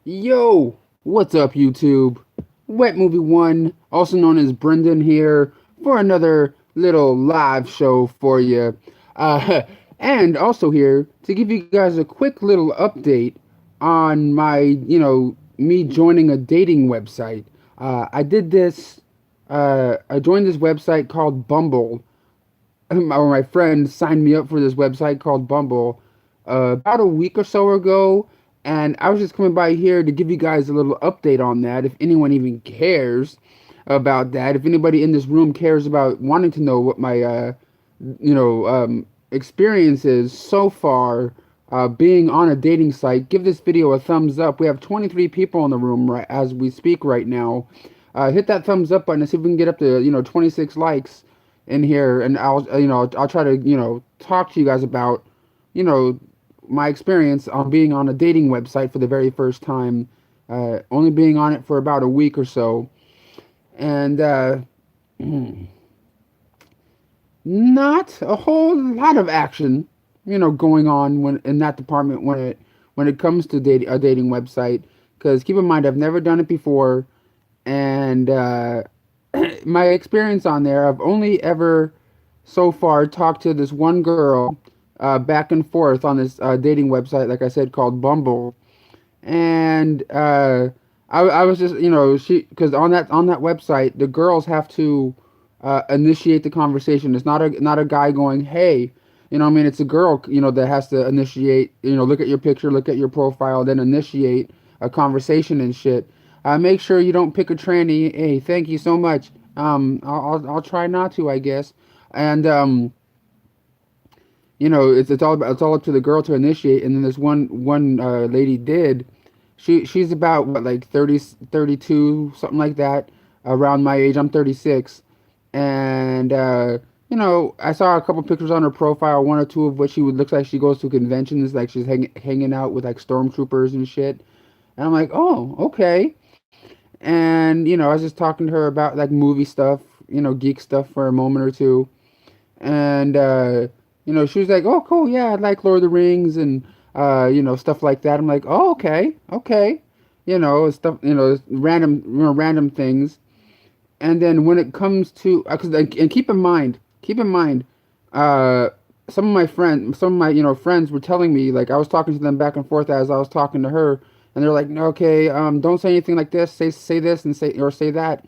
Yo, what's up, YouTube? Wet Movie One, also known as Brendan, here for another little live show for you. Uh, and also here to give you guys a quick little update on me joining a dating website. I did this, I joined this website called Bumble, or my friend signed me up for this website called Bumble about a week or so ago, and I was just coming by here to give you guys a little update on that. If anyone even cares about that, if anybody in this room cares about wanting to know what my experience is so far being on a dating site, give this video a thumbs up. We have 23 people in the room right as we speak right now. Hit that thumbs up button and see if we can get up to 26 likes in here, and I'll try to talk to you guys about you know my experience on being on a dating website for the very first time, only being on it for about a week or so, and not a whole lot of action, going on when in that department when it comes to a dating website. Because keep in mind, I've never done it before, and my experience on there, I've only ever so far talked to this one girl back and forth on this dating website, like I said, called Bumble. And I was just, she because on that website, the girls have to initiate the conversation. It's not a guy going, hey, what I mean. It's a girl, that has to initiate. Look at your picture, look at your profile, then initiate a conversation and shit. Make sure you don't pick a tranny. Hey, thank you so much. I'll try not to, I guess. And it's all up to the girl to initiate. And then this one lady did. She's about what, like 30, 32, something like that, around my age. I'm 36, and I saw a couple pictures on her profile, one or two of which she would looks like she goes to conventions, like she's hanging out with like stormtroopers and shit. And I'm like, oh, okay. And I was just talking to her about like movie stuff, geek stuff for a moment or two. And she was like, "Oh, cool, yeah, I like Lord of the Rings and stuff like that." I'm like, "Oh, okay, okay," stuff, random things. And then when it comes to, and keep in mind, uh, some of my friends were telling me, like, I was talking to them back and forth as I was talking to her, and they're like, "No, okay, don't say anything like this. Say this and say that."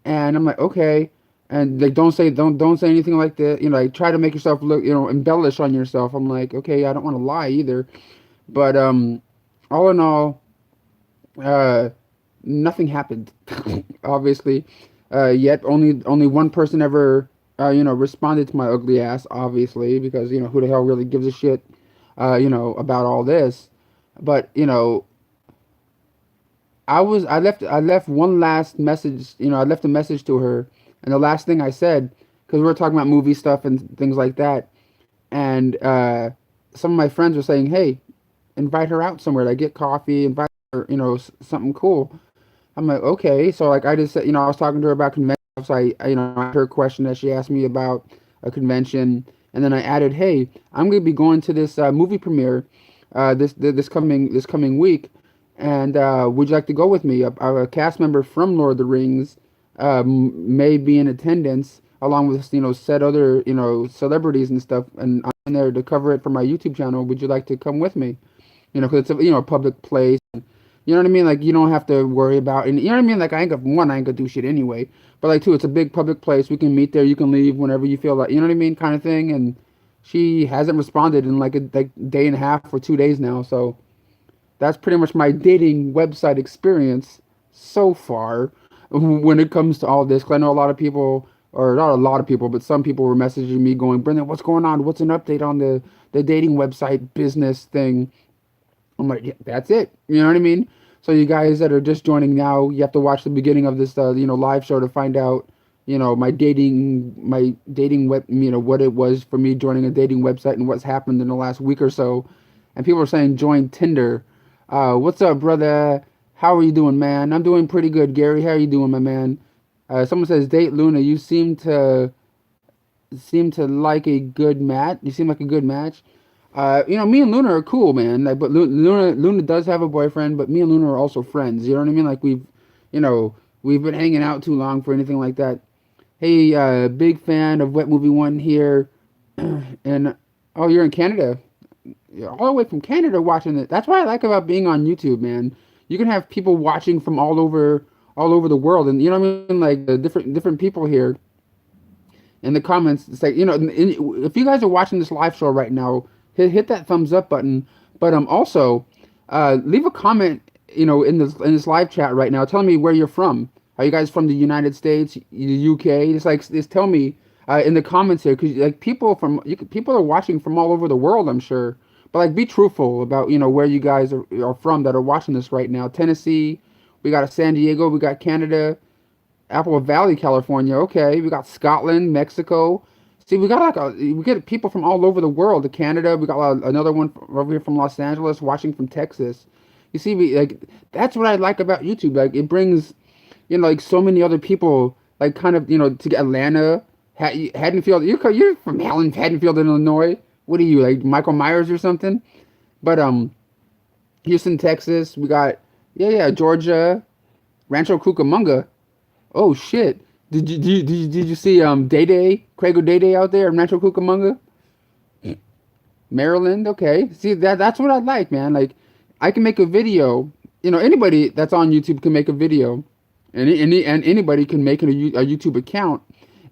And I'm like, okay. And like, don't say anything like that. Like, try to make yourself look, embellish on yourself. I'm like, okay, I don't want to lie either. But all in all, uh, nothing happened. Obviously, yet only one person ever responded to my ugly ass. Obviously, because who the hell really gives a shit, about all this. But I left one last message. I left a message to her, and the last thing I said, because we were talking about movie stuff and things like that, and some of my friends were saying, "Hey, invite her out somewhere. Like, get coffee, invite her, something cool." I'm like, okay. So like I just said, I was talking to her about convention. So I asked her a question that she asked me about a convention, and then I added, "Hey, I'm gonna be going to this movie premiere this coming week, and would you like to go with me? A cast member from Lord of the Rings may be in attendance." Along with said other celebrities and stuff, and I'm there to cover it for my YouTube channel. Would you like to come with me? Because it's a public place. You know what I mean? Like, you don't have to worry about, and you know what I mean? Like, I ain't gonna do shit anyway. But like, two, it's a big public place. We can meet there. You can leave whenever you feel like, you know what I mean, kind of thing. And she hasn't responded in like a day and a half or 2 days now. So that's pretty much my dating website experience so far when it comes to all this. Cause I know a lot of people, or not a lot of people, but some people were messaging me going, "Brendan, what's going on? What's an update on the dating website business thing?" I'm like, yeah, that's it. You know what I mean? So you guys that are just joining now, you have to watch the beginning of this, live show to find out, my dating web, what it was for me joining a dating website and what's happened in the last week or so. And people are saying join Tinder. What's up, brother? How are you doing, man? I'm doing pretty good, Gary. How are you doing, my man? Someone says date Luna. You seem to like a good match. You seem like a good match. Me and Luna are cool, man. Like, but Luna does have a boyfriend, but me and Luna are also friends. You know what I mean? Like you know, we've been hanging out too long for anything like that. Hey, big fan of Wet Movie One here, and oh, you're in Canada. You're all the way from Canada watching it. That's what I like about being on YouTube, man. You can have people watching from all over the world, and you know what I mean, like different people here in the comments. It's like if you guys are watching this live show right now, hit that thumbs up button. But also, leave a comment. In this live chat right now, telling me where you're from. Are you guys from the United States, the UK? Just tell me in the comments here, because like people are watching from all over the world, I'm sure. But like, be truthful about where you guys are from that are watching this right now. Tennessee, we got San Diego, we got Canada, Apple Valley, California. Okay, we got Scotland, Mexico. See, we get people from all over the world. To Canada, we got another one over here from Los Angeles, watching from Texas. You see, that's what I like about YouTube. Like, it brings, like so many other people, like kind of, to Atlanta, Haddonfield. You're from Haddonfield, Illinois. What are you, like Michael Myers or something? But Houston, Texas. We got Georgia, Rancho Cucamonga. Oh shit! Did you see Day Day, Craig Day Day out there in Rancho Cucamonga, Maryland? Okay, see that's what I like, man. Like, I can make a video. Anybody that's on YouTube can make a video, and anybody can make a YouTube account,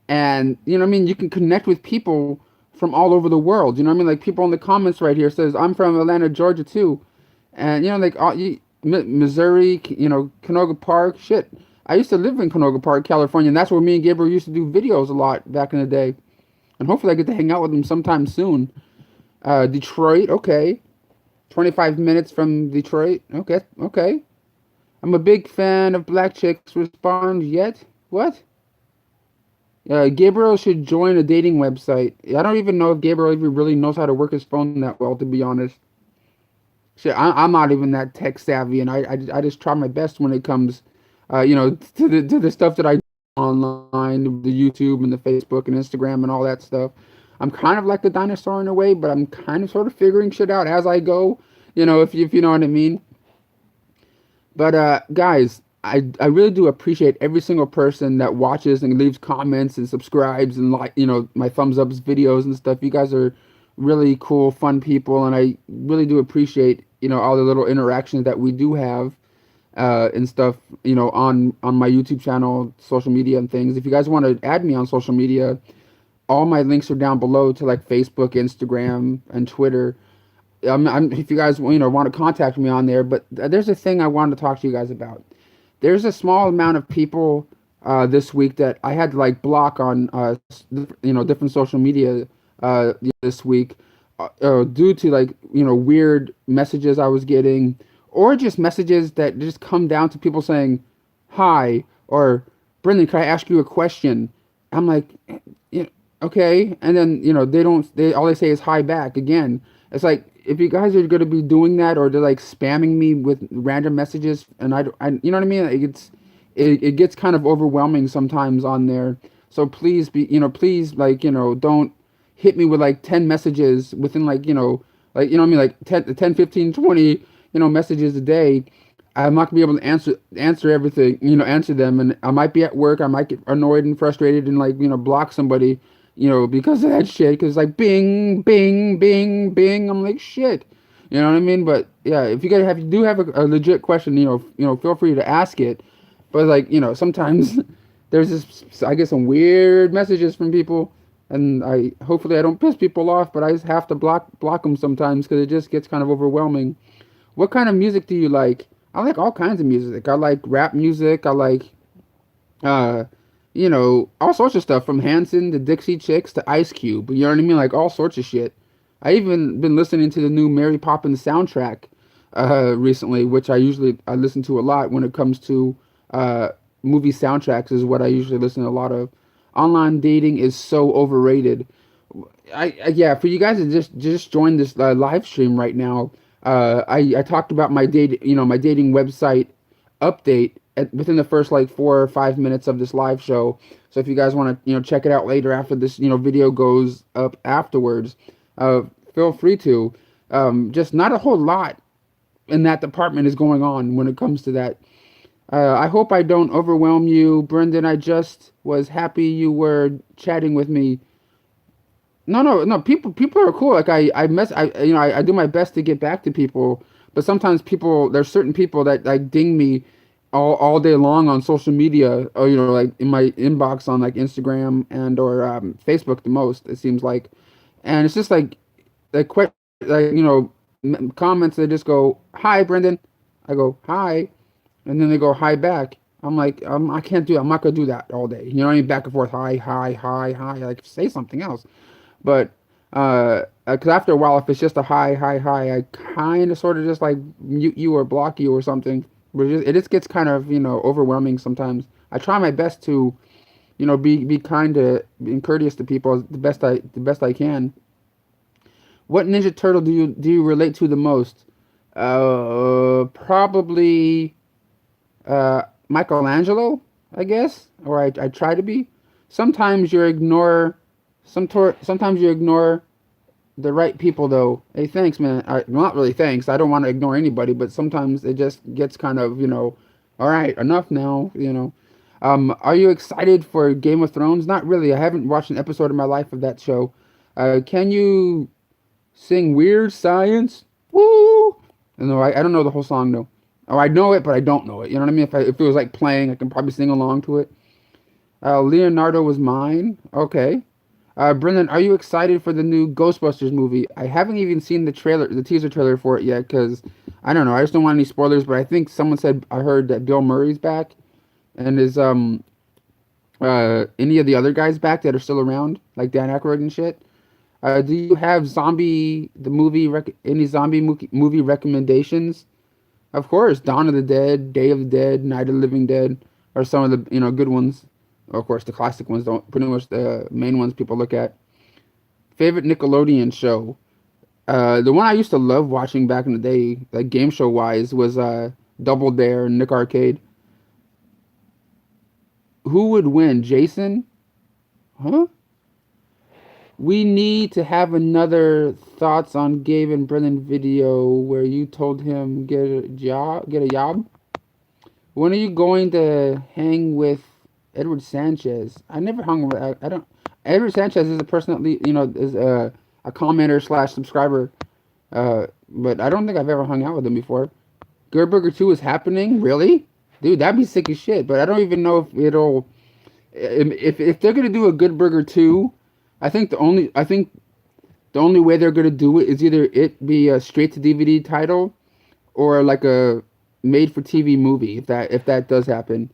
and what I mean, you can connect with people from all over the world. You know what I mean? Like, people in the comments right here says I'm from Atlanta, Georgia too, and Missouri, Canoga Park, shit. I used to live in Canoga Park, California, and that's where me and Gabriel used to do videos a lot back in the day. And hopefully I get to hang out with him sometime soon. Detroit, okay. 25 minutes from Detroit. Okay, okay. I'm a big fan of black chicks. Respond yet? What? Gabriel should join a dating website. I don't even know if Gabriel even really knows how to work his phone that well, to be honest. Shit, I'm not even that tech savvy, and I just try my best when it comes, to the stuff that I do online, the YouTube and the Facebook and Instagram and all that stuff. I'm kind of like a dinosaur in a way, but I'm kind of sort of figuring shit out as I go. If you know what I mean. But guys, I really do appreciate every single person that watches and leaves comments and subscribes and my thumbs ups videos and stuff. You guys are really cool, fun people, and I really do appreciate all the little interactions that we do have and stuff on my YouTube channel, social media and things. If you guys want to add me on social media, all my links are down below to like Facebook, Instagram, and Twitter. If you guys want to contact me on there, but there's a thing I wanted to talk to you guys about. There's a small amount of people this week that I had to like block on different social media this week due to like weird messages I was getting, or just messages that just come down to people saying hi, or Brendan, can I ask you a question? I'm like, okay, and then they all they say is hi back again. It's like, if you guys are going to be doing that, or they're like spamming me with random messages, and you know what I mean? It gets kind of overwhelming sometimes on there. So please please, like, don't hit me with like 10 messages within like, like, what I mean? Like 10, 15, 20, messages a day. I'm not gonna be able to answer everything, answer them. And I might be at work. I might get annoyed and frustrated and like, block somebody, because of that shit. Cause like bing, bing, bing, bing. I'm like, shit. You know what I mean? But yeah, if you guys do have a legit question, feel free to ask it. But like, sometimes there's I get some weird messages from people, and hopefully I don't piss people off, but I just have to block them sometimes because it just gets kind of overwhelming. What kind of music do you like? I like all kinds of music. I like rap music. I like, uh, all sorts of stuff, from Hanson to Dixie Chicks to Ice Cube. You know what I mean? Like, all sorts of shit. I even been listening to the new Mary Poppins soundtrack recently, which I listen to a lot when it comes to movie soundtracks. Is what I usually listen to a lot of. Online dating is so overrated. Yeah, for you guys to just join this live stream right now. I talked about my my dating website update within the first like 4 or 5 minutes of this live show. So if you guys want to check it out later after this video goes up afterwards, feel free to. Just not a whole lot in that department is going on when it comes to that. I hope I don't overwhelm you, Brendan. I just was happy you were chatting with me. No, no, no. People are cool. Like I do my best to get back to people, but sometimes there's certain people that like ding me all day long on social media, or like in my inbox on like Instagram and or Facebook the most. It seems like, and it's just like comments. They just go, "Hi, Brendan." I go, "Hi," and then they go, "Hi back." I'm like, I can't do. I'm not gonna do that all day. You know what I mean? Back and forth. Hi, hi, hi, hi. Like say something else. But because after a while, if it's just a hi, hi, hi, I kind of sort of just like mute you or block you or something. But it just gets kind of overwhelming sometimes. I try my best to be kind to and courteous to people the best I can. What Ninja Turtle do you relate to the most? Probably Michelangelo, I guess, or I try to be. Sometimes you ignore sometimes you ignore the right people though. Hey, thanks, man. Well, not really thanks. I don't want to ignore anybody, but sometimes it just gets kind of, all right, enough now, Are you excited for Game of Thrones? Not really. I haven't watched an episode in my life of that show. Can you sing Weird Science? Woo! No, I don't know the whole song though. Oh, I know it, but I don't know it. You know what I mean? If it was like playing, I can probably sing along to it. Leonardo was mine. Okay. Brendan, are you excited for the new Ghostbusters movie? I haven't even seen the teaser trailer for it yet, because I don't know. I just don't want any spoilers. But I think someone said I heard that Bill Murray's back, and is any of the other guys back that are still around, like Dan Aykroyd and shit. Do you have any zombie movie recommendations? Of course, Dawn of the Dead, Day of the Dead, Night of the Living Dead are some of the good ones. Of course, the classic ones don't pretty much the main ones people look at. Favorite Nickelodeon show? The one I used to love watching back in the day, like game show wise, was Double Dare and Nick Arcade. Who would win, Jason? Huh? We need to have another thoughts on Gabe and Brennan video where you told him get a job. When are you going to hang with Edward Sanchez? I never hung with. I don't. Edward Sanchez is a person that is a commenter slash subscriber. But I don't think I've ever hung out with him before. Good Burger 2 is happening, really, dude. That'd be sick as shit. But I don't even know if it'll. If they're gonna do a Good Burger 2, I think the only way they're gonna do it is either it be a straight to DVD title, or like a made for TV movie. If that does happen,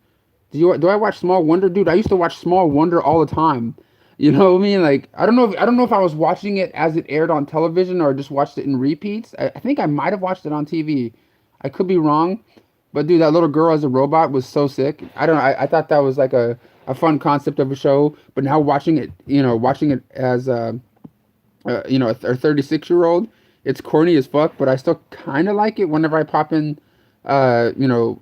do I watch Small Wonder, dude? I used to watch Small Wonder all the time. You know what I mean? Like I don't know if I was watching it as it aired on television or just watched it in repeats. I think I might have watched it on TV. I could be wrong, but dude, that little girl as a robot was so sick. I don't know. I thought that was like a fun concept of a show. But now watching it as a 36-year-old, it's corny as fuck. But I still kind of like it whenever I pop in, you know,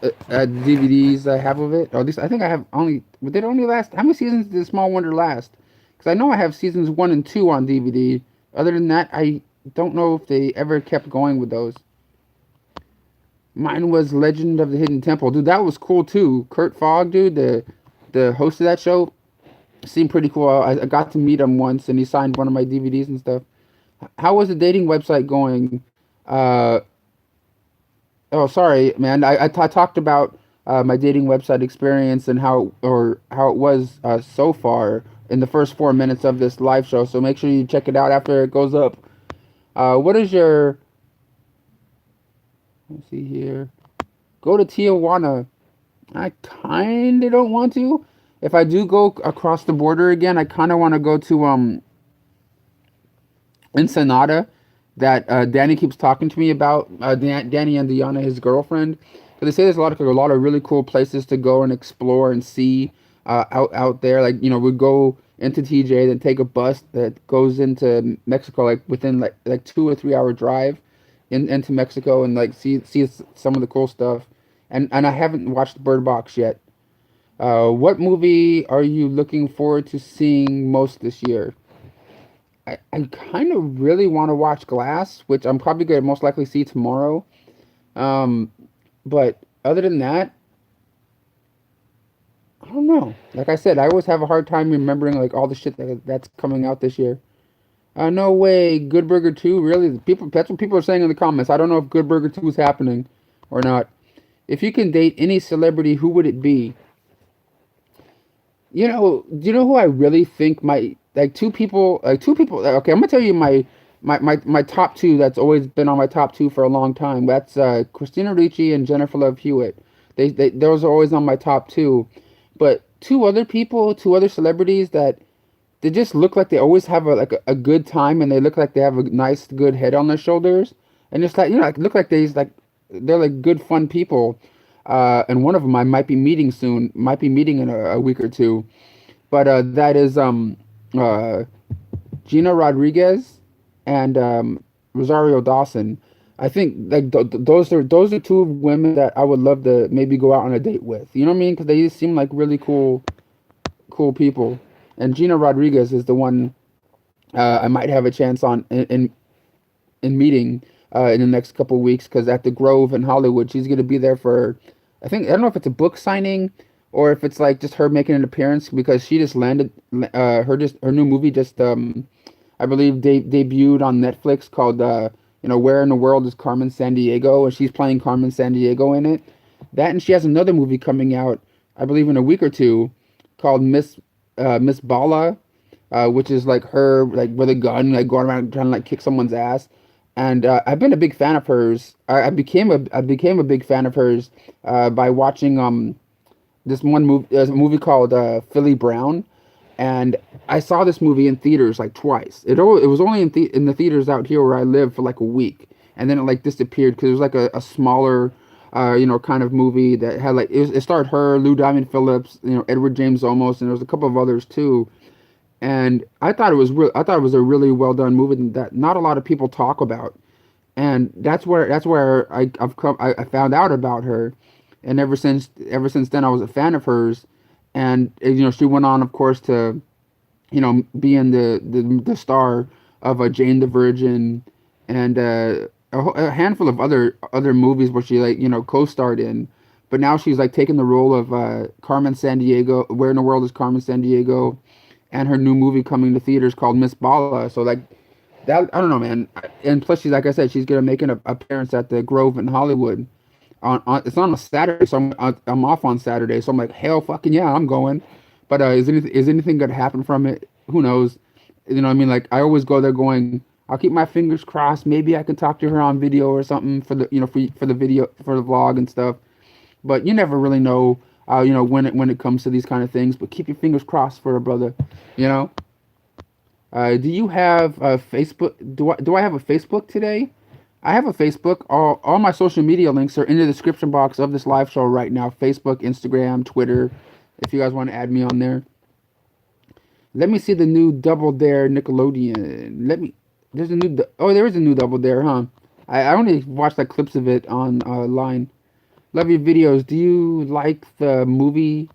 DVDs I have of it. Or at least I think I have only. But they only last. How many seasons did Small Wonder last? Because I know I have seasons 1 and 2 on DVD. Other than that, I don't know if they ever kept going with those. Mine was Legend of the Hidden Temple, dude. That was cool too. Kurt Fogg, dude, the host of that show, seemed pretty cool. I got to meet him once, and he signed one of my DVDs and stuff. How was the dating website going? Uh, oh, sorry, man. I talked about my dating website experience and how it was so far in the first 4 minutes of this live show. So make sure you check it out after it goes up. What is your? Let's see here. Go to Tijuana. I kind of don't want to. If I do go across the border again, I kind of want to go to Ensenada, that Danny keeps talking to me about. Danny and Diana, his girlfriend. So they say there's a lot of really cool places to go and explore and see out there. Like we go into TJ, then take a bus that goes into Mexico, like within like 2 or 3 hour drive into Mexico, and like see some of the cool stuff. And I haven't watched Bird Box yet. What movie are you looking forward to seeing most this year? I kind of really want to watch Glass, which I'm probably gonna most likely see tomorrow. Um, but other than that, I don't know. Like I said, I always have a hard time remembering like all the shit that's coming out this year. No way, Good Burger 2, really? People, that's what people are saying in the comments. I don't know if Good Burger 2 is happening or not. If you can date any celebrity, who would it be? Do you know who I really think might like two people. Okay, I'm gonna tell you my top two. That's always been on my top two for a long time. That's Christina Ricci and Jennifer Love Hewitt. They those are always on my top two. But two other celebrities that they just look like they always have a good time, and they look like they have a nice good head on their shoulders, and just like like look like they're like good fun people. And one of them I might be meeting soon, might be meeting in a week or two. But that is uh, Gina Rodriguez and Rosario Dawson. I think like those are two women that I would love to maybe go out on a date with. You know what I mean? Because they just seem like really cool people. And Gina Rodriguez is the one I might have a chance on in meeting in the next couple of weeks because at the Grove in Hollywood, she's gonna be there for I don't know if it's a book signing or if it's like just her making an appearance because she just landed her new movie just I believe debuted on Netflix called Where in the World is Carmen Sandiego, and she's playing Carmen Sandiego in it. That, and she has another movie coming out I believe in a week or two called Miss Bala, which is like her like with a gun like going around trying to like kick someone's ass. And I've been a big fan of hers. I became a big fan of hers by watching this one movie, a movie called Philly Brown, and I saw this movie in theaters like twice. It was only in the theaters out here where I live for like a week, and then it like disappeared because it was like a smaller, kind of movie that had like it starred her, Lou Diamond Phillips, Edward James Olmos, and there was a couple of others too. And I thought it was a really well done movie that not a lot of people talk about, and that's where I found out about her, and ever since then I was a fan of hers, and she went on of course to being the star of Jane the Virgin and a handful of other movies where she like co-starred in, but now she's like taking the role of Carmen Sandiego. Where in the World is Carmen Sandiego? And her new movie coming to theaters called Miss Bala. So like that, I don't know, man. And plus, she's like I said, she's gonna make an appearance at the Grove in Hollywood. It's on a Saturday, so I'm off on Saturday. So I'm like, hell, fucking yeah, I'm going. But is anything gonna happen from it? Who knows? You know what I mean? Like I always go there going, I'll keep my fingers crossed. Maybe I can talk to her on video or something for the for the video for the vlog and stuff. But you never really know, when it comes to these kind of things. But keep your fingers crossed for a brother, you know. Do you have a Facebook? Do I have a Facebook today? I have a Facebook. All my social media links are in the description box of this live show right now. Facebook, Instagram, Twitter. If you guys want to add me on there. Let me see the new Double Dare Nickelodeon. There's a new. There is a new Double Dare, huh? I only watched like clips of it on line. Love your videos. Do you like the movie?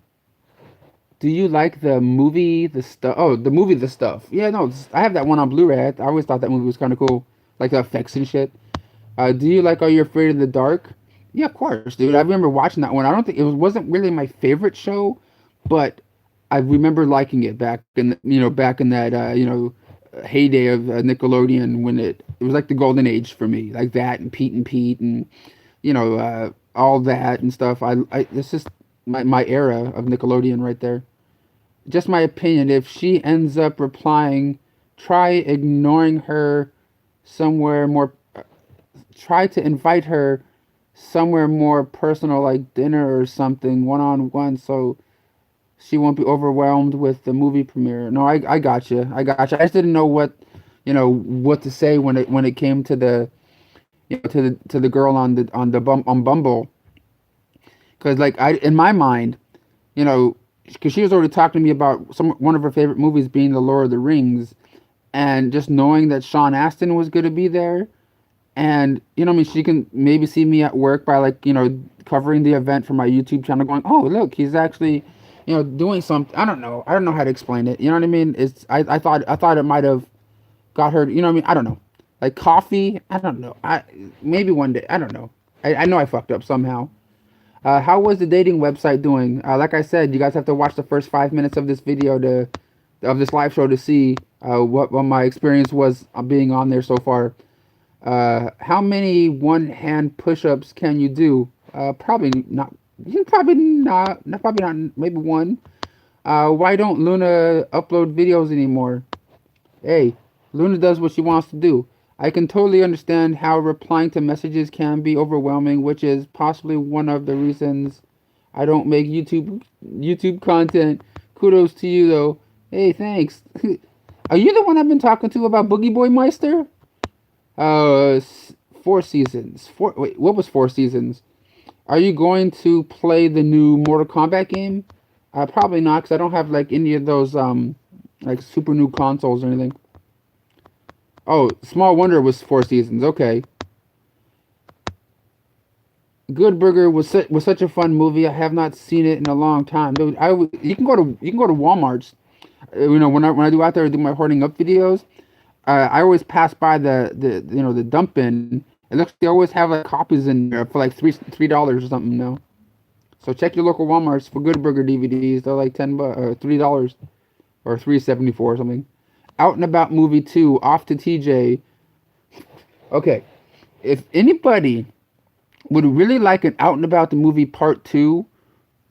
Do you like the movie, the stuff? Oh, the movie, the stuff. Yeah, no, I have that one on Blu-ray. I always thought that movie was kind of cool, like the effects and shit. Do you like Are You Afraid of the Dark? Yeah, of course, dude. I remember watching that one. I don't think wasn't really my favorite show, but I remember liking it back in that heyday of Nickelodeon when it was like the golden age for me, like that and Pete and all that and stuff. This is my era of Nickelodeon right there. Just my opinion. If she ends up replying, try ignoring her somewhere more. Try to invite her somewhere more personal, like dinner or something, one on one, so she won't be overwhelmed with the movie premiere. No, I got you. I got you. I just didn't know what to say when it came to the to the girl on Bumble, because like I in my mind, because she was already talking to me about one of her favorite movies being The Lord of the Rings, and just knowing that Sean Astin was going to be there, and I mean, she can maybe see me at work by like covering the event for my YouTube channel, going, oh look, he's actually doing something. I don't know how to explain it. You know what I mean? I thought it might have. got her. You know what I mean? I don't know. Like coffee. I don't know. I maybe one day. I don't know. I know I fucked up somehow. How was the dating website doing? Like I said, you guys have to watch the first 5 minutes of this video to of this live show to see what my experience was being on there so far. How many one hand push-ups can you do? Probably not. Probably not. Probably not. Maybe one. Why don't Luna upload videos anymore? Hey, Luna does what she wants to do. I can totally understand how replying to messages can be overwhelming, which is possibly one of the reasons I don't make YouTube content. Kudos to you though. Hey, thanks. Are you the one I've been talking to about Boogie Boy Meister? Uh, 4 seasons. Wait, what was 4 seasons? Are you going to play the new Mortal Kombat game? Probably not, because I don't have like any of those like super new consoles or anything. Oh, Small Wonder was 4 seasons. Okay. Good Burger was such a fun movie. I have not seen it in a long time. Dude, you can go to Walmart's. When I do out there, I do my hoarding up videos. I always pass by the dump bin. It looks they always have like copies in there for like $3 or something. No, so check your local WalMarts for Good Burger DVDs. They're like $10 or $3 or $3.74 or something. Out and About movie 2 off to TJ. Okay, if anybody would really like an Out and About the movie part 2,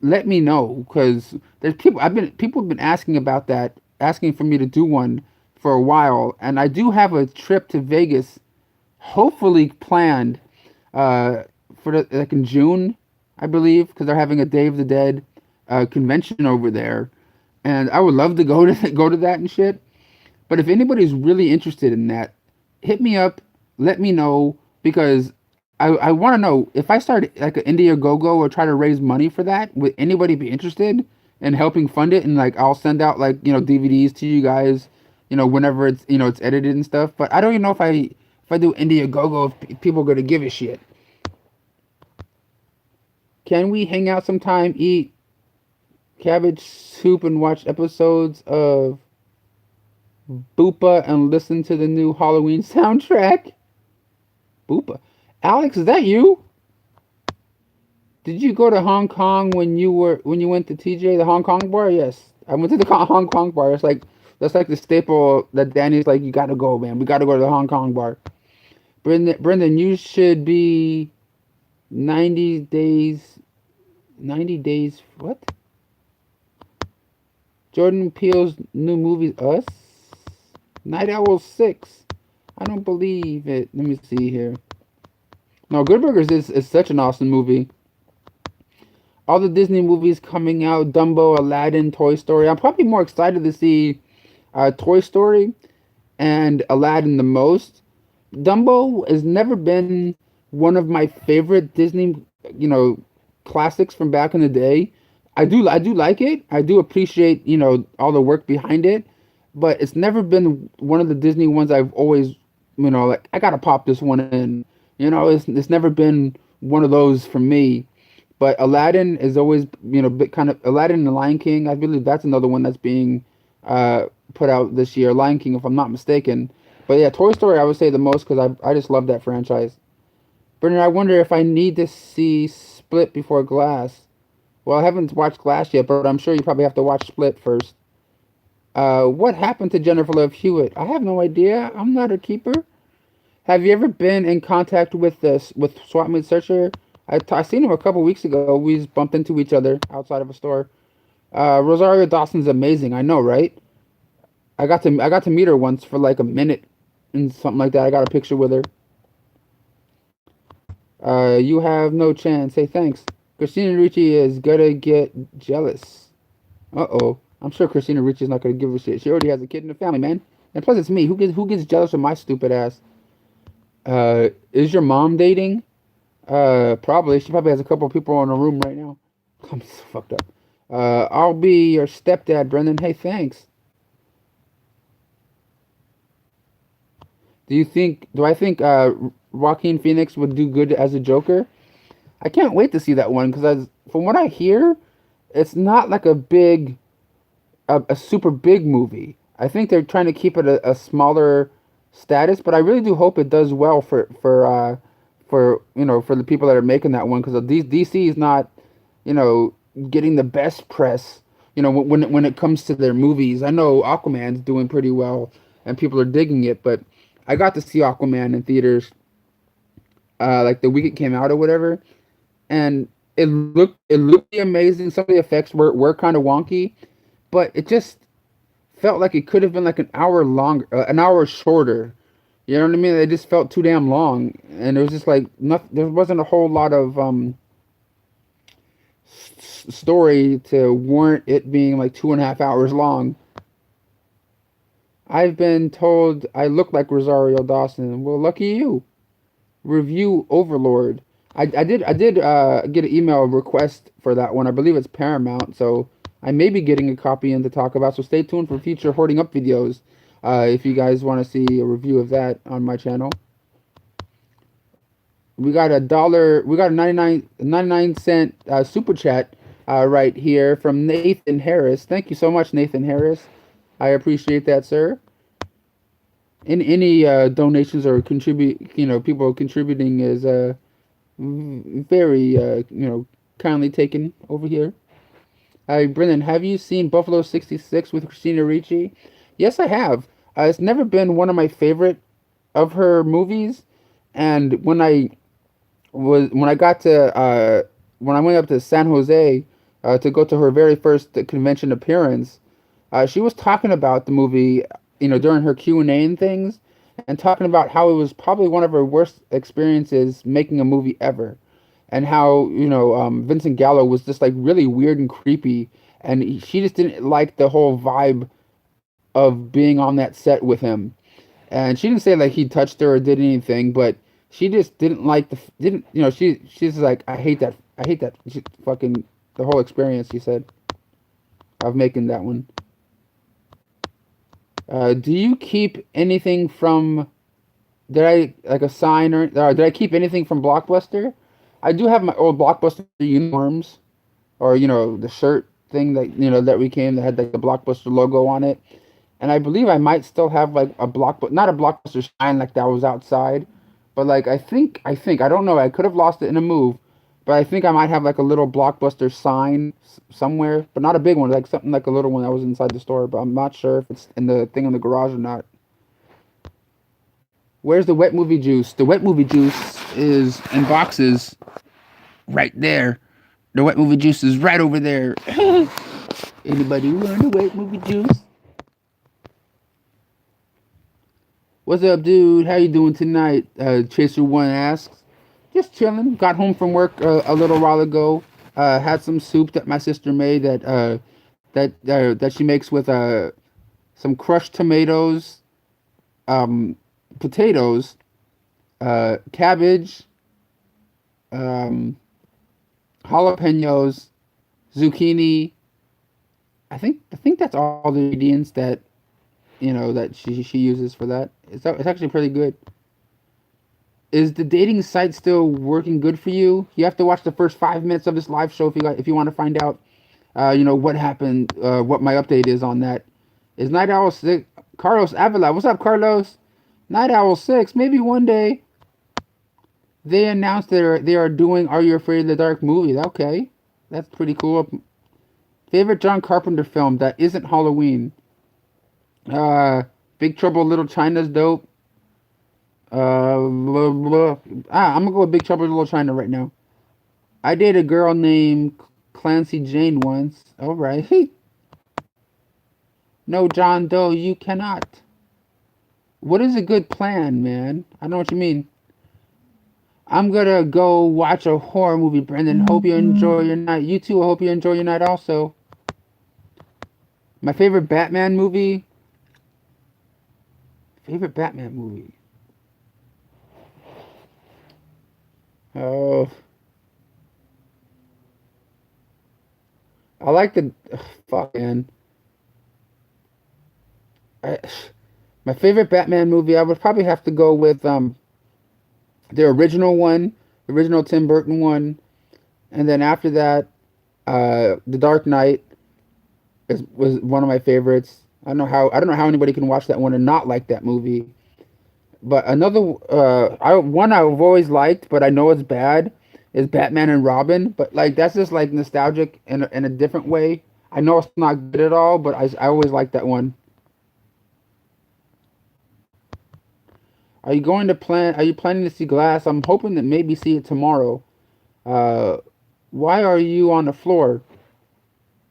let me know because there's people have been asking about that, asking for me to do one for a while, and I do have a trip to Vegas, hopefully planned, like in June, I believe, because they're having a Day of the Dead convention over there, and I would love to go to that and shit. But if anybody's really interested in that, hit me up, let me know because I want to know if I start like an Indiegogo or try to raise money for that, would anybody be interested in helping fund it? And like I'll send out like DVDs to you guys, whenever it's edited and stuff. But I don't even know if I do Indiegogo if people are gonna give a shit. Can we hang out sometime, eat cabbage soup, and watch episodes of Boopa and listen to the new Halloween soundtrack? Boopa. Alex, is that you? Did you go to Hong Kong when you went to TJ, the Hong Kong bar? Yes, I went to the Hong Kong bar. That's like the staple that Danny's like, you gotta go, man. We gotta go to the Hong Kong bar. Brendan, you should be 90 days. 90 days. What? Jordan Peele's new movie, Us. Night Owl 6. I don't believe it. Let me see here. No, Good Burgers is such an awesome movie. All the Disney movies coming out, Dumbo, Aladdin, Toy Story. I'm probably more excited to see Toy Story and Aladdin the most. Dumbo has never been one of my favorite Disney, classics from back in the day. I do like it. I do appreciate, all the work behind it, but it's never been one of the Disney ones I've always, like I gotta pop this one in. It's never been one of those for me. But Aladdin is always, kind of Aladdin and the Lion King. I believe that's another one that's being put out this year. Lion King, if I'm not mistaken. But yeah, Toy Story I would say the most because I just love that franchise. Bernard, I wonder if I need to see Split before Glass. Well, I haven't watched Glass yet, but I'm sure you probably have to watch Split first. What happened to Jennifer Love Hewitt? I have no idea. I'm not her keeper. Have you ever been in contact with Swap Meet Searcher? I seen him a couple weeks ago. We just bumped into each other outside of a store. Rosario Dawson's amazing. I know, right? I got to meet her once for like a minute and something like that. I got a picture with her. You have no chance. Hey, thanks. Christina Ricci is gonna get jealous. Uh-oh. I'm sure Christina Ricci's not gonna give a shit. She already has a kid in the family, man. And plus, it's me. Who gets jealous of my stupid ass? Is your mom dating? Probably. She probably has a couple of people in her room right now. I'm so fucked up. I'll be your stepdad, Brendan. Hey, thanks. Do I think Joaquin Phoenix would do good as a Joker? I can't wait to see that one because from what I hear, it's not like a super big movie. I think they're trying to keep it a smaller status, but I really do hope it does well for for the people that are making that one because DC is not you know getting the best press. When it comes to their movies, I know Aquaman's doing pretty well and people are digging it, but I got to see Aquaman in theaters like the week it came out or whatever, and it looked amazing. Some of the effects were kind of wonky, but it just felt like it could have been like an hour longer, an hour shorter. You know what I mean? It just felt too damn long, and it was just like nothing. There wasn't a whole lot of story to warrant it being like 2.5 hours long. I've been told I look like Rosario Dawson. Well, lucky you. Review Overlord. I did get an email request for that one. I believe it's Paramount, so I may be getting a copy in to talk about. So stay tuned for future hoarding up videos. If you guys want to see a review of that on my channel. We got a dollar. We got a 99 cent super chat right here from Nathan Harris. Thank you so much, Nathan Harris. I appreciate that, sir. Any donations or people contributing is very kindly taken over here. Brendan, have you seen Buffalo 66 with Christina Ricci? Yes, I have. It's never been one of my favorite of her movies, and when I went up to San Jose to go to her very first convention appearance, she was talking about the movie, during her Q&A and things, and talking about how it was probably one of her worst experiences making a movie ever, and how Vincent Gallo was just like really weird and creepy, and she just didn't like the whole vibe of being on that set with him. And she didn't say like he touched her or did anything, but she just didn't like the didn't she's like I hate that fucking the whole experience. She said of making that one. Do you keep anything from did I like a sign or did I keep anything from Blockbuster? I do have my old Blockbuster uniforms or the shirt thing that we came that had like the Blockbuster logo on it. And I believe I might still have like a not a Blockbuster sign like that was outside, but like I think I don't know. I could have lost it in a move, but I think I might have like a little Blockbuster sign somewhere, but not a big one, like something like a little one that was inside the store. But I'm not sure if it's in the thing in the garage or not. Where's the wet movie juice? The wet movie juice is in boxes right there. The wet movie juice is right over there. Anybody want the wet movie juice? What's up, dude? How you doing tonight? Chaser1 asks. Just chilling. Got home from work a little while ago. Had some soup that my sister made that she makes with some crushed tomatoes, potatoes, cabbage, um, jalapenos, zucchini. I think that's all the ingredients that she uses for that. It's actually pretty good. Is the dating site still working good for you? You have to watch the first 5 minutes of this live show if you want to find out, what happened, what my update is on that. Is Night Owl 6? Carlos Avila, what's up, Carlos? Night Owl 6, maybe one day. They announced they are doing Are You Afraid of the Dark movie. Okay, that's pretty cool. Favorite John Carpenter film that isn't Halloween? Big Trouble in Little China's dope. Blah, blah. I'm gonna go with Big Trouble in Little China right now. I dated a girl named Clancy Jane once. All right. No, John Doe, you cannot. What is a good plan, man? I don't know what you mean. I'm gonna go watch a horror movie, Brendan. Hope you enjoy your night. You too. I hope you enjoy your night also. My favorite Batman movie. Favorite Batman movie. Oh, I like the fuck man. I, my favorite Batman movie. I would probably have to go with the original one, the original Tim Burton one, and then after that, The Dark Knight was one of my favorites. I don't know how anybody can watch that one and not like that movie. But another one I've always liked, but I know it's bad, is Batman and Robin. But like that's just like nostalgic in a different way. I know it's not good at all, but I always like that one. Are you planning to see Glass? I'm hoping to maybe see it tomorrow. Uh, why are you on the floor?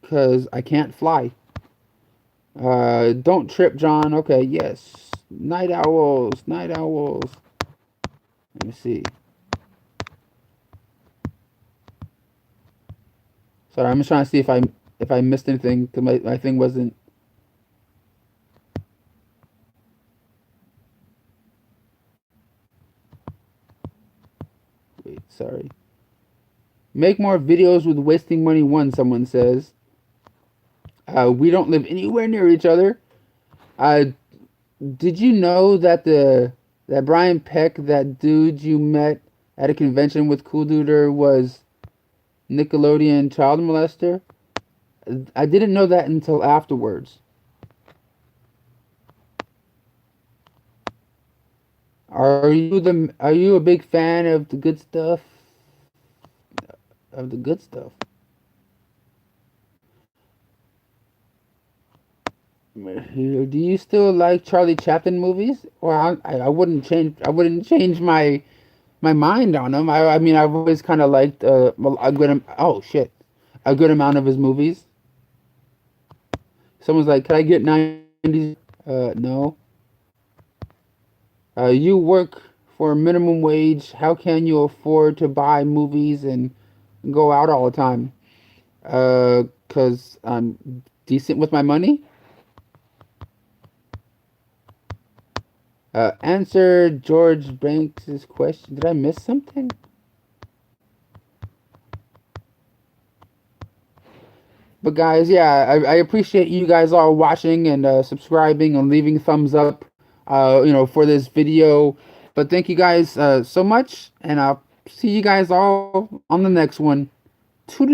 Cause I can't fly. Don't trip, John. Okay, yes. Night owls, night owls. Let me see. Sorry, I'm just trying to see if I missed anything because my thing wasn't. Wait, sorry. Make more videos with wasting money. One, someone says. We don't live anywhere near each other. Uh, did you know that Brian Peck, that dude you met at a convention with Cool Duder, was Nickelodeon child molester? I didn't know that until afterwards. Are you a big fan of the good stuff? Of the good stuff. Do you still like Charlie Chaplin movies? Well, I wouldn't change my mind on him. I mean, I've always kind of liked a oh shit, a good amount of his movies. Someone's like, "Can I get 90s?" No. You work for minimum wage. How can you afford to buy movies and go out all the time? 'Cause I'm decent with my money. Answer George Banks' question. Did I miss something? But guys, yeah, I appreciate you guys all watching and subscribing and leaving thumbs up, for this video. But thank you guys so much, and I'll see you guys all on the next one. Toodaloo.